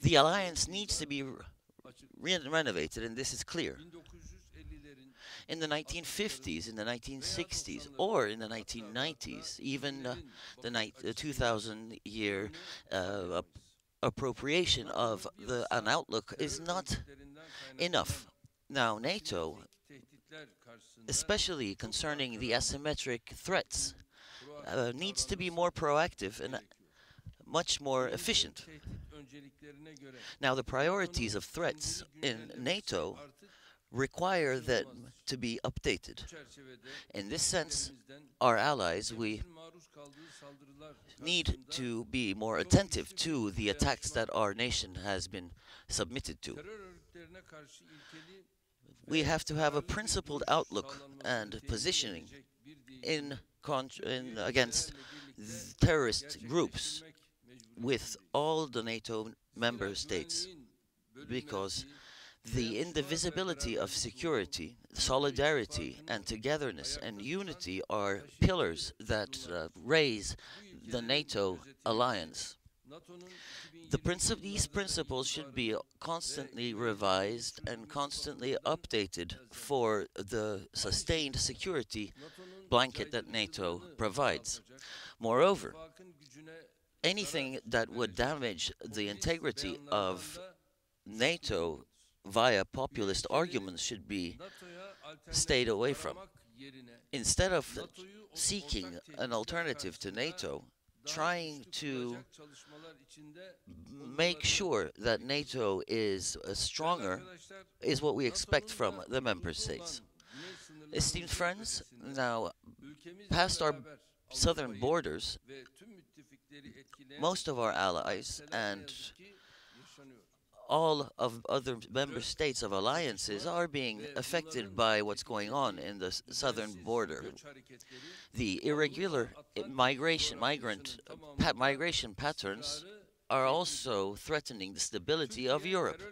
The alliance needs to be renovated, and this is clear. In the 1950s, in the 1960s, or in the 1990s, even the 2000 year appropriation of an outlook is not enough. Now, NATO, especially concerning the asymmetric threats, needs to be more proactive and much more efficient. Now, the priorities of threats in NATO require them to be updated. In this sense, our allies, we need to be more attentive to the attacks that our nation has been submitted to. We have to have a principled outlook and positioning against terrorist groups with all the NATO member states, because the indivisibility of security, solidarity, and togetherness and unity are pillars that raise the NATO alliance. These principles should be constantly revised and constantly updated for the sustained security blanket that NATO provides. Moreover, anything that would damage the integrity of NATO via populist arguments should be stayed away from. Instead of seeking an alternative to NATO, trying to make sure that NATO is stronger is what we expect from the member states. Esteemed friends, now past our southern borders, most of our allies and all of other member states of alliances are being affected by what's going on in the southern border. The irregular migration patterns are also threatening the stability of Europe.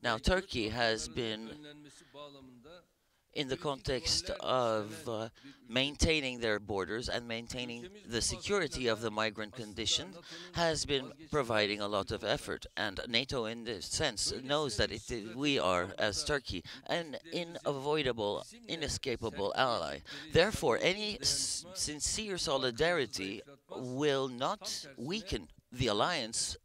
Now, Turkey has been, in the context of maintaining their borders and maintaining the security of the migrant condition, has been providing a lot of effort. And NATO, in this sense, knows that we are, as Turkey, an unavoidable, inescapable ally. Therefore, any sincere solidarity will not weaken the alliance.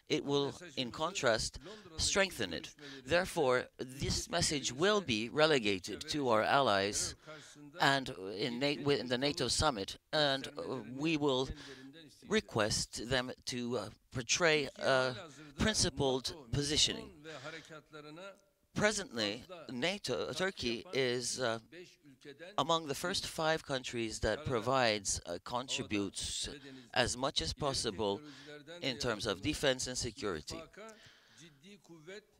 It will, in contrast, strengthen it. Therefore, this message will be relegated to our allies and in the NATO summit, and we will request them to portray a principled positioning. Presently, Turkey is among the first 5 countries that contributes as much as possible in terms of defense and security.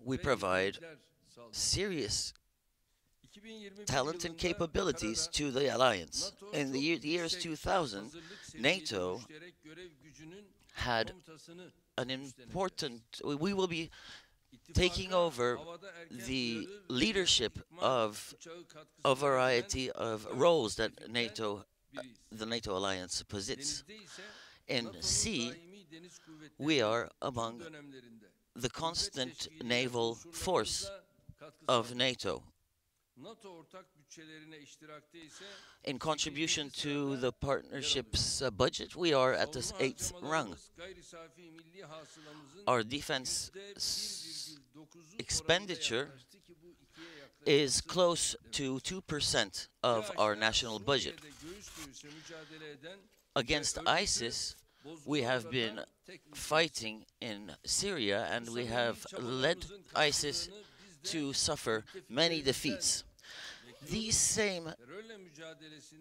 We provide serious talent and capabilities to the alliance. In the years 2000, NATO had an important, we will be taking over the leadership of a variety of roles that the NATO alliance possesses. In sea, we are among the constant naval force of NATO. In contribution to the partnership's budget, we are at the 8th rung. Our defense expenditure is close to 2% of our national budget. Against ISIS, we have been fighting in Syria, and we have led ISIS to suffer many defeats. These same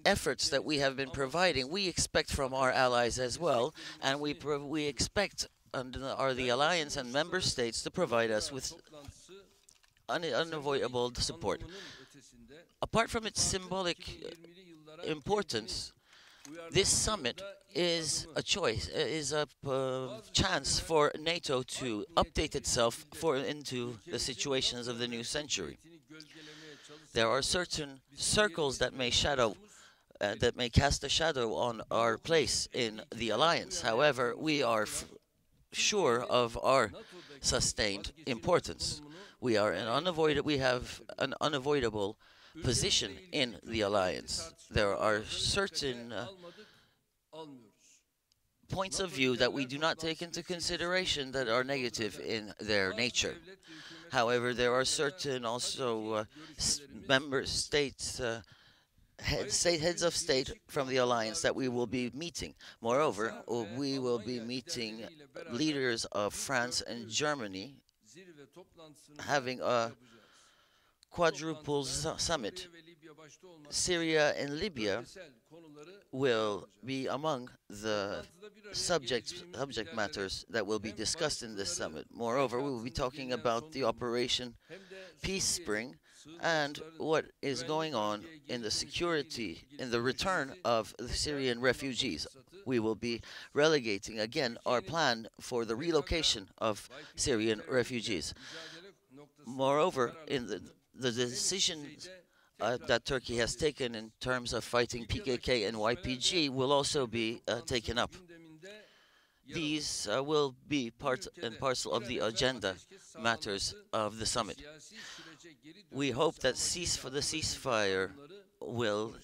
efforts that we have been providing, we expect from our allies as well, and we expect the alliance and member states to provide us with unavoidable support. Apart from its symbolic importance, this summit is a chance for NATO to update itself into the situations of the new century. There are certain circles that may cast a shadow on our place in the alliance. However, we are sure of our sustained importance. We have an unavoidable position in the alliance. There are certain points of view that we do not take into consideration that are negative in their nature. However, there are certain also member states, heads of state from the alliance that we will be meeting. Moreover, we will be meeting leaders of France and Germany, having a quadruple summit. Syria and Libya will be among the subject matters that will be discussed in this summit. Moreover, we will be talking about the Operation Peace Spring and what is going on in the security, in the return of the Syrian refugees. We will be relegating again our plan for the relocation of Syrian refugees. Moreover, in the decisions that Turkey has taken in terms of fighting PKK and YPG will also be taken up. These will be part and parcel of the agenda matters of the summit. We hope that the ceasefire will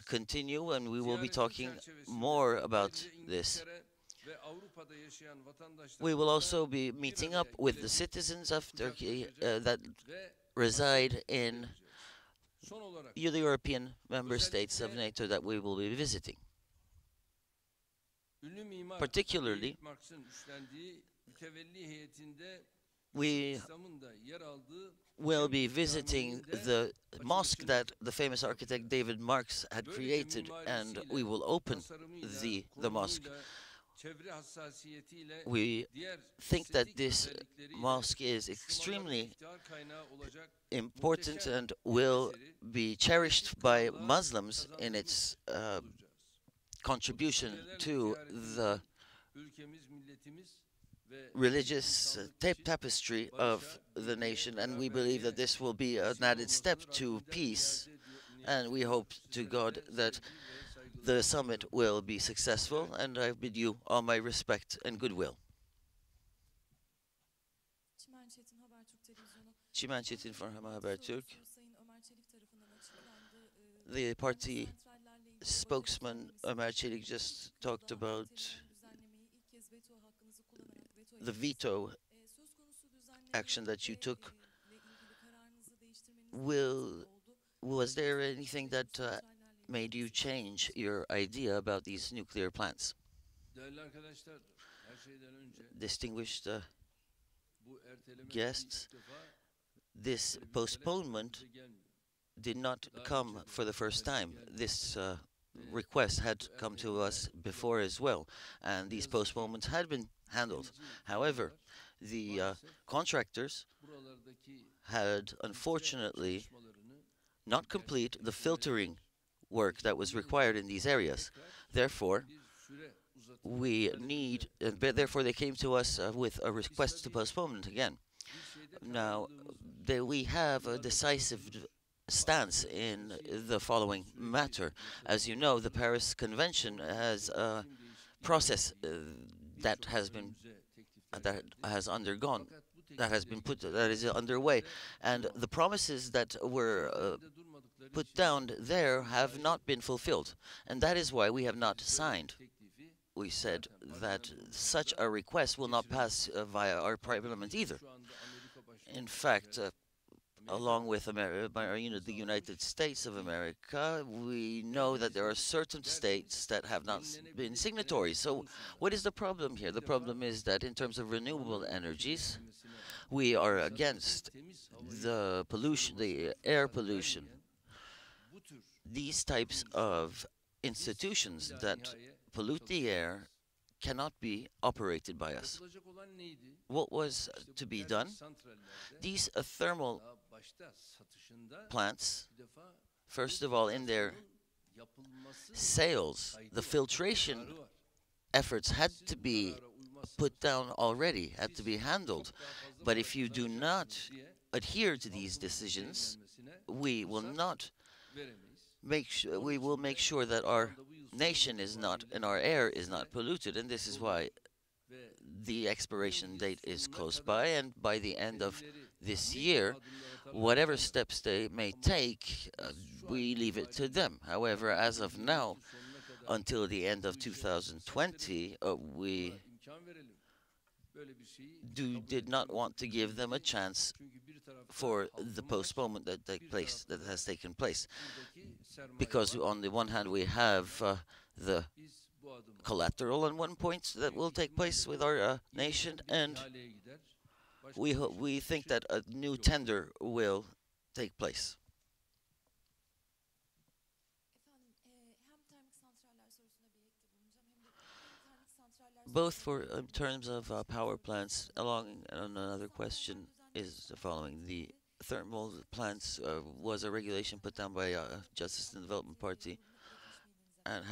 continue, and we will be talking more about this. We will also be meeting up with the citizens of Turkey that reside in the European member states of NATO that we will be visiting. Particularly, we will be visiting the mosque that the famous architect David Marx had created, and we will open the mosque. We think that this mosque is extremely important and will be cherished by Muslims in its contribution to the religious tapestry of the nation, and we believe that this will be an added step to peace, and we hope to God that the summit will be successful, and I bid you all my respect and goodwill. Çimen Çetin for Habertürk. The party spokesman Ömer Çelik just talked about the veto action that you took. Was there anything that made you change your idea about these nuclear plants? Distinguished guests, this postponement did not come for the first time. This request had come to us before as well, and these postponements had been handled. However, the contractors had unfortunately not complete the filtering work that was required in these areas. Therefore, therefore they came to us with a request to postpone it again. Now, we have a decisive stance in the following matter. As you know, the Paris Convention has a process that is underway, and the promises that were put down there have not been fulfilled, and that is why we have not signed. We said that such a request will not pass via our parliament either. In fact, along with the United States of America, we know that there are certain states that have not been signatories. So what is the problem here? The problem is that in terms of renewable energies, we are against the pollution, the air pollution. These types of institutions that pollute the air cannot be operated by us. What was to be done? These thermal plants, first of all, in their sales, the filtration efforts had to be put down already, had to be handled. But if you do not adhere to these decisions, we will make sure that our nation is not and our air is not polluted, and this is why the expiration date is close by, and by the end of this year, whatever steps they may take, we leave it to them. However, as of now, until the end of 2020, we did not want to give them a chance for the postponement that has taken place, because on the one hand we have the collateral on one point that will take place with our nation, and we think that a new tender will take place. Both for in terms of power plants, along another question is the following: the thermal plants was a regulation put down by Justice and Development Party, and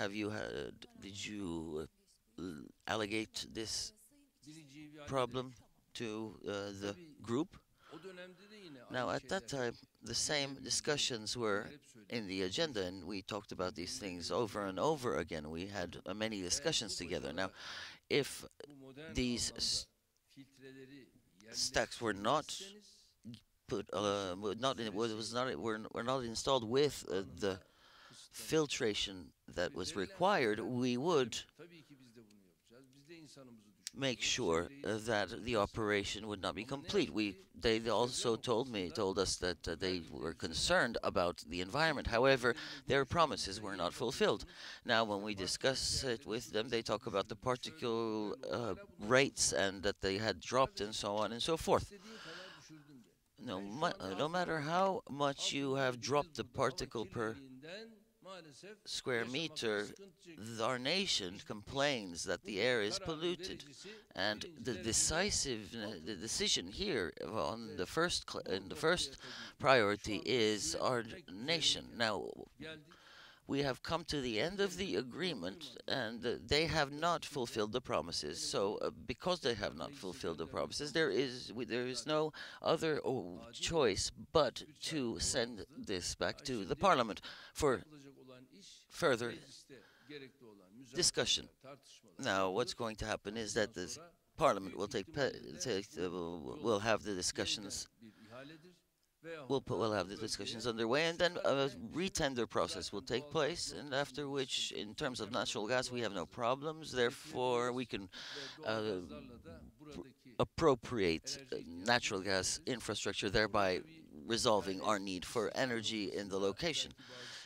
did you allocate this problem to the group? Now, at that time, the same discussions were in the agenda, and we talked about these things over and over again. We had many discussions together. Now, if these stacks were not put, were not installed with the filtration that was required, we would make sure that the operation would not be complete. They also told us that they were concerned about the environment. However, their promises were not fulfilled. Now, when we discuss it with them, they talk about the particle rates and that they had dropped and so on and so forth. No matter how much you have dropped the particle per square meter, our nation complains that the air is polluted, and the decision here on the first priority is our nation. Now, we have come to the end of the agreement, and they have not fulfilled the promises. So, because they have not fulfilled the promises, there is no other choice but to send this back to the Parliament for further discussion. Now, what's going to happen is that the Parliament will have the discussions. We'll have the discussions underway, and then a retender process will take place, and after which, in terms of natural gas, we have no problems. Therefore, we can appropriate natural gas infrastructure, thereby resolving our need for energy in the location.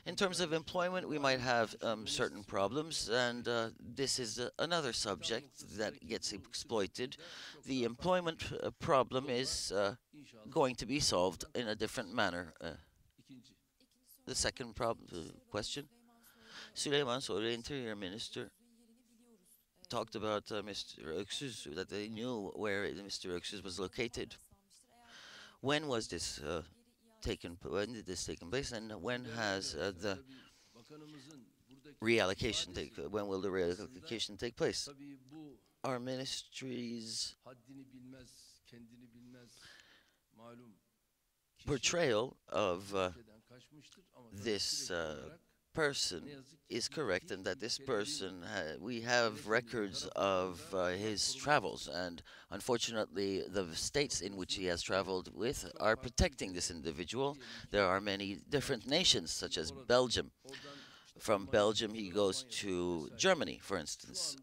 In terms of employment, we might have certain problems, and this is another subject that gets exploited. The employment problem is going to be solved in a different manner. The second question, Süleyman Soylu, Interior Minister, talked about Mr. Öksüz, that they knew where Mr. Öksüz was located. When was this when did this take place, and when has the reallocation when will the reallocation take place? Our ministry's portrayal of this person is correct, and that this person, we have records of his travels, and unfortunately the states in which he has traveled with are protecting this individual. There are many different nations, such as Belgium. From Belgium he goes to Germany, for instance.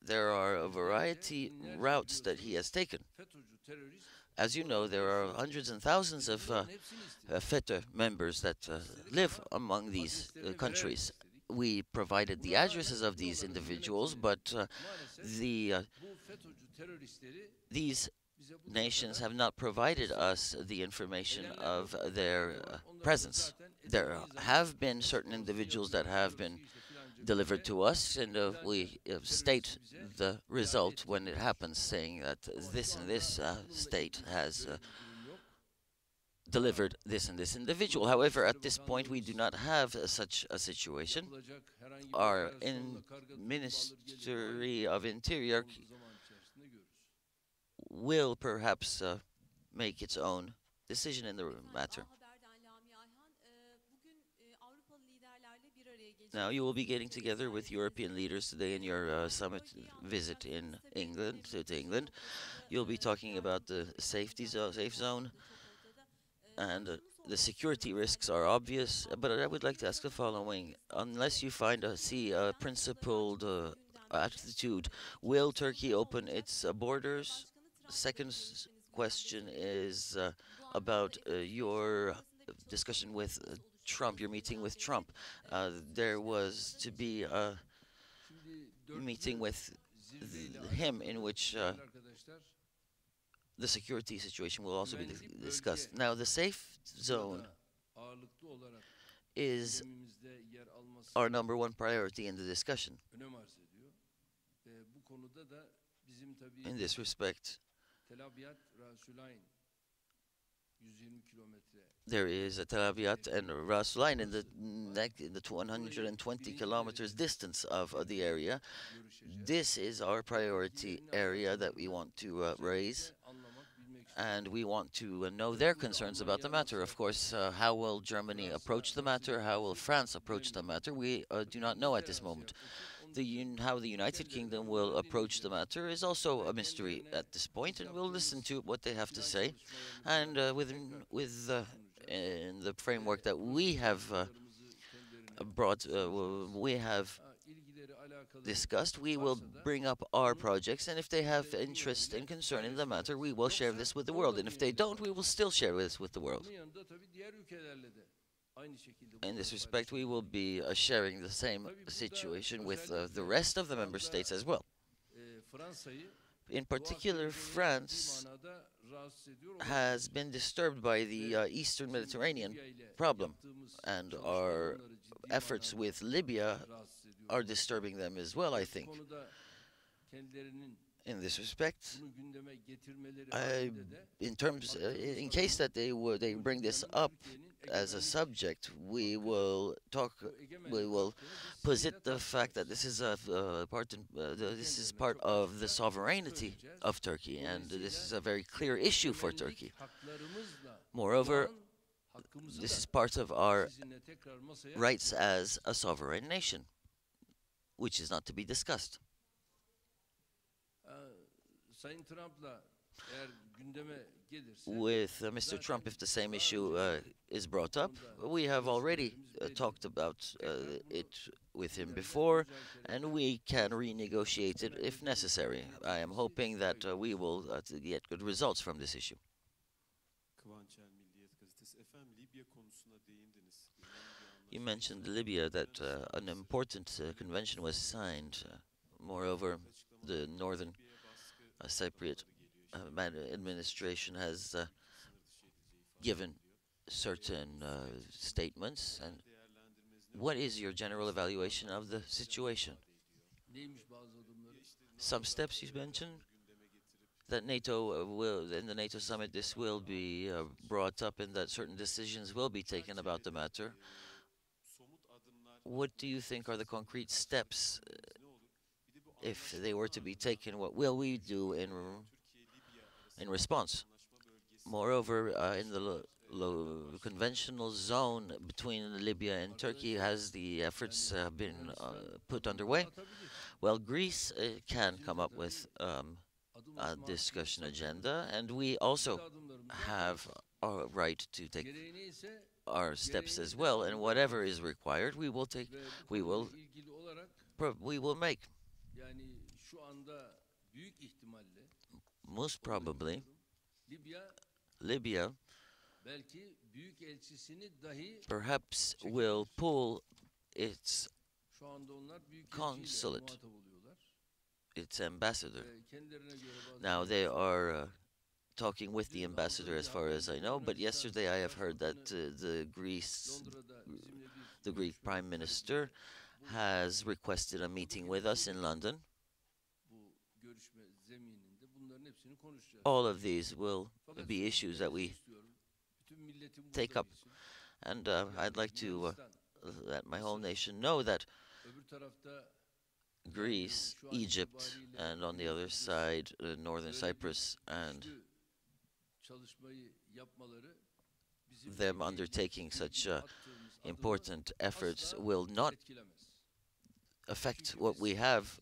There are a variety routes that he has taken. As you know, there are hundreds and thousands of FETÖ members that live among these countries. We provided the addresses of these individuals, but these nations have not provided us the information of their presence. There have been certain individuals that have been delivered to us, and we state the result when it happens, saying that this and this state has delivered this and this individual. However, at this point, we do not have such a situation. Our Ministry of Interior will perhaps make its own decision in the matter. Now, you will be getting together with European leaders today in your summit visit in England, to England. You'll be talking about the safe zone, and the security risks are obvious. But I would like to ask the following: unless you see a principled attitude, will Turkey open its borders? Second question is about your discussion with Trump, your meeting with Trump. There was to be a meeting with him in which the security situation will also be discussed. Now, the safe zone is our #1 priority in the discussion. In this respect, there is a Tel Aviv and Ras line in the 120 kilometers distance of the area. This is our priority area that we want to raise, and we want to know their concerns about the matter. Of course, how will Germany approach the matter? How will France approach the matter? We do not know at this moment. How the United Kingdom will approach the matter is also a mystery at this point, and we'll listen to what they have to say. And in the framework that we have discussed, we will bring up our projects, and if they have interest and concern in the matter, we will share this with the world. And if they don't, we will still share this with the world. In this respect, we will be sharing the same situation with the rest of the member states as well. In particular, France has been disturbed by the Eastern Mediterranean problem, and our efforts with Libya are disturbing them as well, I think. In this respect, in case that they bring this up as a subject, we will posit the fact that this is part of the sovereignty of Turkey, and this is a very clear issue for Turkey. Moreover, this is part of our rights as a sovereign nation, which is not to be discussed. With Mr. Trump, if the same issue is brought up, we have already talked about it with him before, and we can renegotiate it if necessary. I am hoping that we will get good results from this issue. You mentioned Libya, that an important convention was signed. Moreover, the Northern Cypriot administration has given certain statements. And what is your general evaluation of the situation? Some steps you mentioned that NATO will, in the NATO summit, this will be brought up, and that certain decisions will be taken about the matter. What do you think are the concrete steps if they were to be taken? What will we do in response? Moreover, in the conventional zone between Libya and Turkey, has the efforts been put underway? Well, Greece can come up with a discussion agenda, and we also have a right to take our steps as well, and whatever is required, we will make. Most probably, Libya perhaps will pull its consulate, its ambassador. Now, they are talking with the ambassador, as far as I know, but yesterday I have heard that the Greek Prime Minister has requested a meeting with us in London. All of these will be issues that we take up, and I'd like to let my whole nation know that Greece, Egypt, and on the other side, Northern Cyprus and them undertaking such important efforts will not affect what we have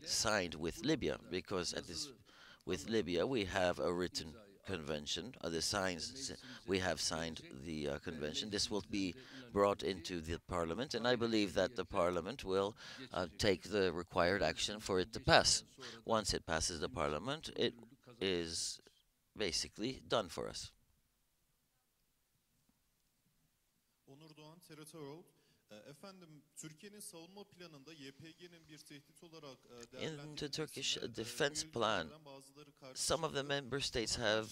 signed with Libya, because with Libya we have a written convention. We have signed the convention. This will be brought into the parliament, and I believe that the parliament will take the required action for it to pass. Once it passes the parliament, it is basically done for us. Efendim, Türkiye'nin savunma planında YPG'nin bir tehdit olarak In the Turkish defense plan, some of the member states have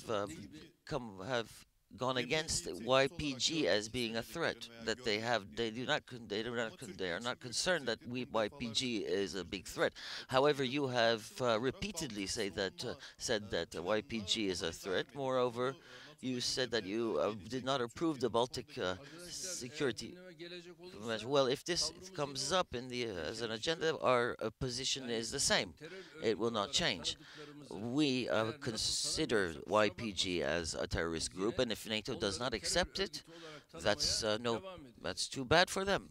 gone against YPG as being a threat. That they are not concerned that YPG is a big threat. However, you have repeatedly said that YPG is a threat. Moreover, you said that you did not approve the Baltic security convention. Well, if this comes up in the as an agenda, our position is the same. It will not change. We consider YPG as a terrorist group, and if NATO does not accept it, that's too bad for them.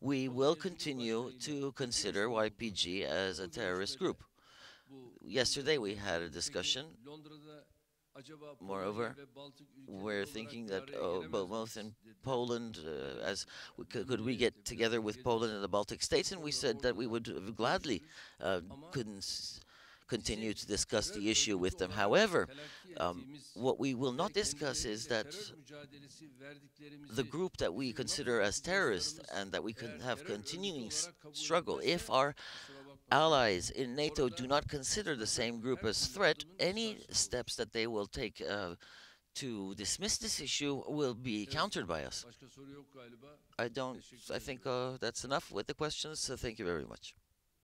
We will continue to consider YPG as a terrorist group. Yesterday we had a discussion. Moreover, we're thinking that both in Poland, could we get together with Poland and the Baltic states, and we said that we would gladly continue to discuss the issue with them. However, what we will not discuss is that the group that we consider as terrorist and that we can have continuing struggle, if our allies in NATO do not consider the same group as threat, any steps that they will take to dismiss this issue will be countered by us. I think that's enough with the questions, so thank you very much.